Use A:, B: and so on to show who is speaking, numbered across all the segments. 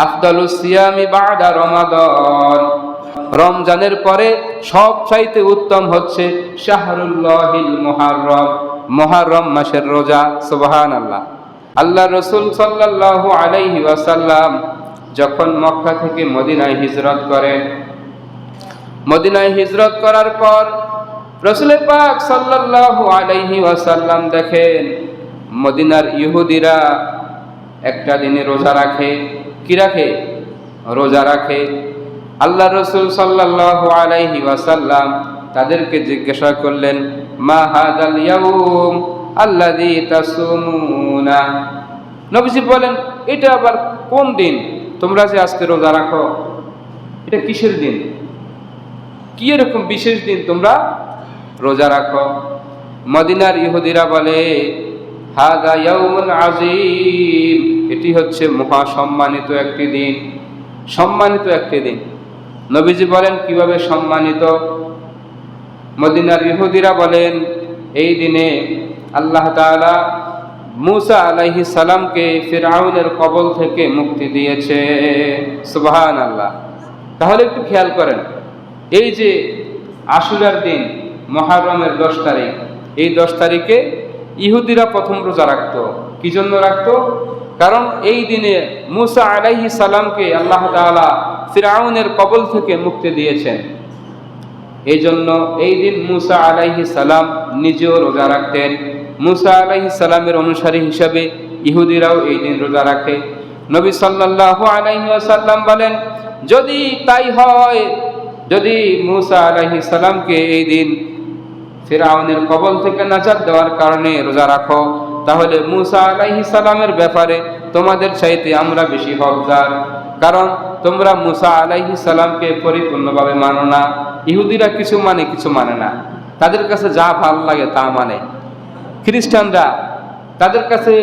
A: আফদালুস সিয়ামি বা'দা রমাদান, রমজানের পরে সবচাইতে উত্তম হচ্ছে শাহরুল্লাহিল মুহাররম, মুহররম মাসের রোজা। সুবহানাল্লাহ। আল্লাহ রাসূল সাল্লাল্লাহু আলাইহি ওয়াসাল্লাম যখন মক্কা থেকে মদিনায় হিজরত করেন, মদিনায় হিজরত করার পর রাসূল পাক সাল্লাল্লাহু আলাইহি ওয়াসাল্লাম দেখেন মদিনার ইহুদিরা একটা দিনে রোজা রাখে। কি রাখে? রোজা রাখে। আল্লাহ রাসূল সাল্লাল্লাহু আলাইহি ওয়াসাল্লাম তাদেরকে জিজ্ঞাসা করলেন, মা হাদাল ইয়াউম আল্লাযী তাসুমুনা। নবীজি বলেন, এটা আবার কোন দিন তোমরা যে আজকে রোজা রাখো? এটা কিসের দিন? কি এরকম বিশেষ দিন তোমরা রোজা রাখো? মদিনার ইহুদিরা বলে, হাদা ইয়াউমুন আযীম, এটি হচ্ছে মহা সম্মানিত একটি দিন, সম্মানিত একটি দিন। নবীজি বলেন, কিভাবে সম্মানিত? মদিনার ইহুদিরা বলেন, এই দিনে আল্লাহ তাআলা মূসা আলাইহিস সালামকে ফিরআউনের কবল থেকে মুক্তি দিয়েছে। সুবহানাল্লাহ। তাহলে একটু খেয়াল করেন, এই যে আশুরার দিন, মুহররমের 10 তারিখ, এই 10 তারিখে ইহুদিরা প্রথম রোজা রাখতো। কি জন্য রাখতো? কারণ এই দিনে মূসা আলাইহিস সালামকে আল্লাহ তাআলা ফিরআউনের কবল থেকে মুক্তি দিয়েছেন। এই জন্য এই দিন মূসা আলাইহিস সালাম নিজেও রোজা রাখতেন। মূসা আলাইহিস সালামের অনুসারী হিসাবে ইহুদিরাও এই দিন রোজা রাখে। নবী সাল্লাল্লাহু আলাইহি ওয়াসাল্লাম বলেন, যদি তাই হয়, যদি মূসা আলাইহিস সালামকে এই দিন ফিরআউনের কবল থেকে নাজাত দেওয়ার কারণে রোজা রাখো, তাহলে মূসা আলাইহিস সালামের ব্যাপারে তোমাদের চাইতে আমরা বেশি হকদার, কারণ তোমরা মূসা আলাইহিস সালামকে পরিপূর্ণভাবে মানো না। ইহুদিরা কিছু মানে কিছু মানে না, তাদের কাছে যা ভালো লাগে তা মানে। খ্রিস্টানরা তাদের কাছে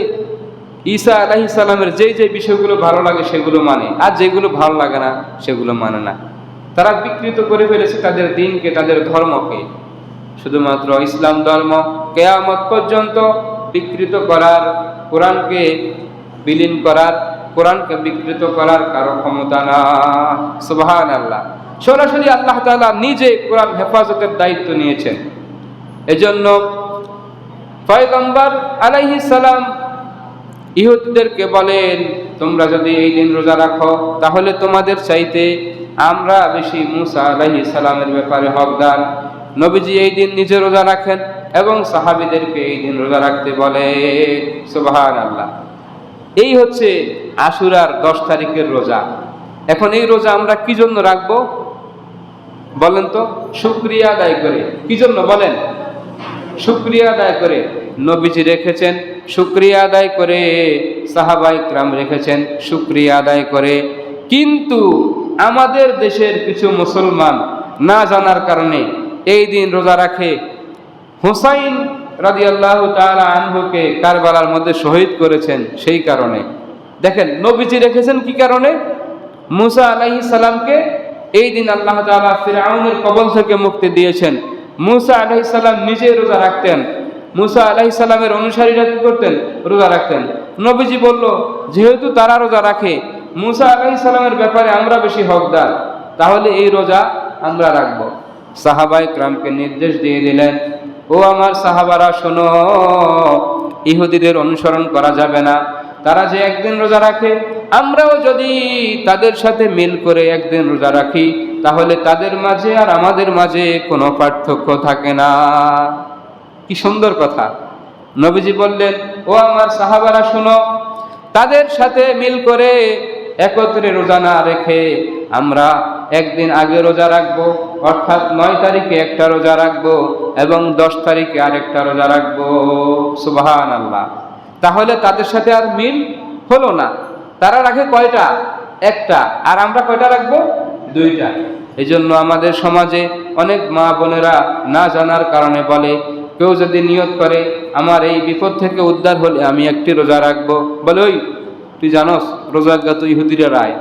A: ঈসা আলাইহিস সালামের যে বিষয়গুলো ভালো লাগে সেগুলো মানে, আর যেগুলো ভালো লাগে না সেগুলো মানে না। তারা বিকৃত করে ফেলেছে তাদের দিনকে, তাদের ধর্মকে। শুধুমাত্র ইসলাম ধর্ম কিয়ামত পর্যন্ত বিকৃত করার, কোরআনকে বিলীন করার, কোরআনকে বিকৃত করার কারো ক্ষমতা না। সুবহানাল্লাহ। সরাসরি আল্লাহ তাআলা নিজে কোরআন হেফাজতের দায়িত্ব নিয়েছেন। এজন্য পয়গম্বর আলাইহিস সালাম ইহুদিদেরকে বলেন, তোমরা যদি এই দিন রোজা রাখো, তাহলে তোমাদের চাইতে আমরা বেশি মূসা আলাইহিস সালামের ব্যাপারে হকদার। নবীজি এই দিন নিজে রোজা রাখেন এবং সাহাবীদেরকে এই দিন রোজা রাখতে বলে। সুবহানাল্লাহ। এই হচ্ছে আশুরার 10 তারিখের রোজা। এখন এই রোজা আমরা কি জন্য রাখবো বলেন তো? শুকরিয়া আদায় করে। কি জন্য বলেন? শুকরিয়া আদায় করে। নবীজি রেখেছেন শুকরিয়া আদায় করে, সাহাবায়ে কিরাম রেখেছেন শুকরিয়া আদায় করে। কিন্তু আমাদের দেশের কিছু মুসলমান না জানার কারণে এই দিন রোজা রাখে। হুসাইন রাদিয়াল্লাহু তাআলা আনহুকে কারবালার মধ্যে শহীদ করেছেন, সেই কারণে। দেখেন, নবীজি রেখেছেন কি কারণে? মূসা আলাইহিস সালামকে এই দিন আল্লাহ তাআলা ফিরআউনের কবল থেকে মুক্তি দিয়েছেন। মূসা আলাইহিস সালাম নিজে রোজা রাখতেন। মূসা আলাইহিস সালামের অনুসারীরা কি করতেন? রোজা রাখতেন। নবীজি বলল, যেহেতু তারা রোজা রাখে, মূসা আলাইহিস সালামের ব্যাপারে আমরা বেশি হকদার, তাহলে এই রোজা আমরা রাখব। সাহাবায়ে কিরামকে নির্দেশ দিয়ে দিলেন, ও আমার সাহাবারা শোনো, ইহুদিদের অনুসরণ করা যাবে না। তারা যে একদিন রোজা রাখে, আমরাও যদি তাদের সাথে মিল করে একদিন রোজা রাখি, তাহলে তাদের মাঝে আর আমাদের মাঝে কোনো পার্থক্য থাকে না। কি সুন্দর কথা। নবীজি বললেন, ও আমার সাহাবারা শোনো, তাদের সাথে মিল করে একত্রে রোজা না রেখে আমরা একদিন আগে রোজা রাখবো, অর্থাৎ 9 তারিখে একটা রোজা রাখবো এবং 10 তারিখে আরেকটা রোজা রাখবো। সুবহানাল্লাহ। তাহলে তাদের সাথে আর মিল হলো না। তারা রাখে কয়টা? একটা, আর আমরা কয়টা রাখবো? 2টা। এই জন্য আমাদের সমাজে অনেক মা বোনেরা না জানার কারণে বলে, কেউ যদি নিয়ত করে আমার এই বিপদ থেকে উদ্ধার হলে আমি একটি রোজা রাখবো, বলে, ওই তুই জানোস রোজাজ্ঞা তো ইহুদিরা রায়।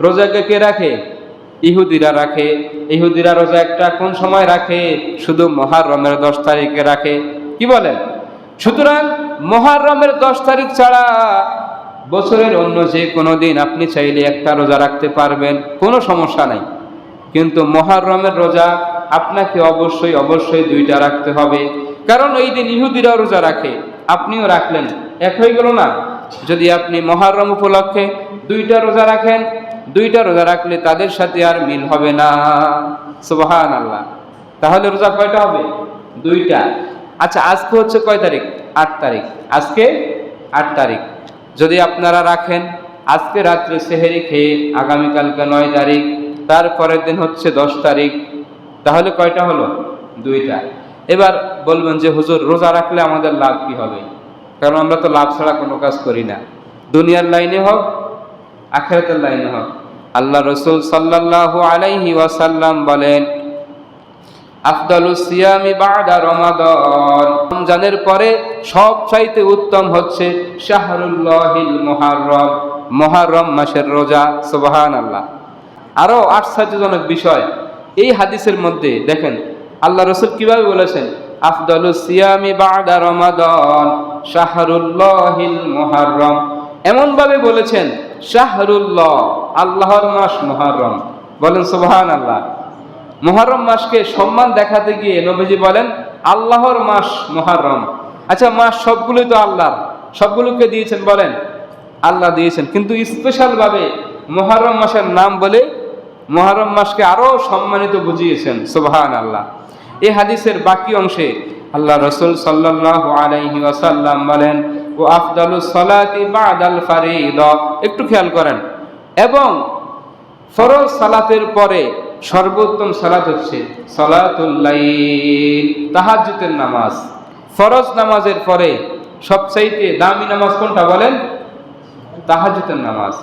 A: রোজাজ্ঞা কে রাখে? ইহুদিরা রাখে। ইহুদিরা রোজা একটা কোন সময় রাখে? শুধু মুহররমের 10 তারিখে রাখে। কি বলেন? সুতরাং মুহররমের 10 তারিখ ছাড়া বছরের অন্য যে কোনো দিন আপনি চাইলে একটা রোজা রাখতে পারবেন, কোনো সমস্যা নাই। কিন্তু মুহররমের রোজা আপনাকে অবশ্যই অবশ্যই 2টা রাখতে হবে, কারণ ওই দিন ইহুদিরা রোজা রাখে, আপনিও রাখলেন, এক হয়ে গেল না? যদি আপনি মুহররম উপলক্ষে 2টা রোজা রাখেন, 2টা রোজা রাখলে তাদের সাথে আর মিল হবে না। সুবহানাল্লাহ। তাহলে রোজা কয়টা হবে? 2টা। আচ্ছা, আজকে হচ্ছে কয় তারিখ? 8 তারিখ। আজকে 8 তারিখ। যদি আপনারা রাখেন, আজকে রাত্রে সেহেরি খেয়ে আগামীকালকে 9 তারিখ, তারপরের দিন হচ্ছে 10 তারিখ, তাহলে কয়টা হলো? 2টা। এবার বলবেন যে হুজুর, রোজা রাখলে আমাদের লাভ কি হবে? কারণ আমরা তো লাভ ছাড়া কোনো কাজ করি না, দুনিয়ার লাইনে হোক আখিরাতের লাইনে হোক। আল্লাহ রাসূল সাল্লাল্লাহু আলাইহি ওয়াসাল্লাম বলেন, আফদালুস সিয়ামি বা'দা রমাদান, রমজানের পরে সবচাইতে উত্তম হচ্ছে শাহরুল্লাহিল মুহাররম, মুহররম মাসের রোজা। সুবহানাল্লাহ। আরো আশ্চর্যজনক বিষয়, এই হাদিসের মধ্যে দেখেন আল্লাহ রাসূল কিভাবে বলেছেন, আফদালুস সিয়ামি বা'দা রমাদান শাহরুল্লাহিল মুহাররম, এমন ভাবে বলেছেন শাহরুল্লাহ, আল্লাহর মাস মুহররম। বলেন সুবহানাল্লাহ। মুহররম মাসকে সম্মান দেখাতে গিয়ে নবীজি বলেন আল্লাহর মাস মুহররম। আচ্ছা, মাস সবগুলোই তো আল্লাহর, সবগুলোকে দিয়েছেন, বলেন আল্লাহ দিয়েছেন, কিন্তু স্পেশাল ভাবে মুহররম মাসের নাম বলে মুহররম মাসকে আরো সম্মানিত বুঝিয়েছেন। সুবহানাল্লাহ। এই হাদিসের বাকি অংশে আল্লাহ রাসূল সাল্লাল্লাহু আলাইহি ওয়াসাল্লাম বলেন, ও আফদালুস সালাতি বা'দাল ফারিদা, একটু খেয়াল করেন, এবং ফরজ সালাতের পরে সর্বোত্তম সালাত হচ্ছে সালাতুল লাইল, তাহাজ্জুদের নামাজ। ফরজ নামাজের পরে সবচাইতে দামি নামাজ কোনটা বলেন? তাহাজ্জুদের নামাজ।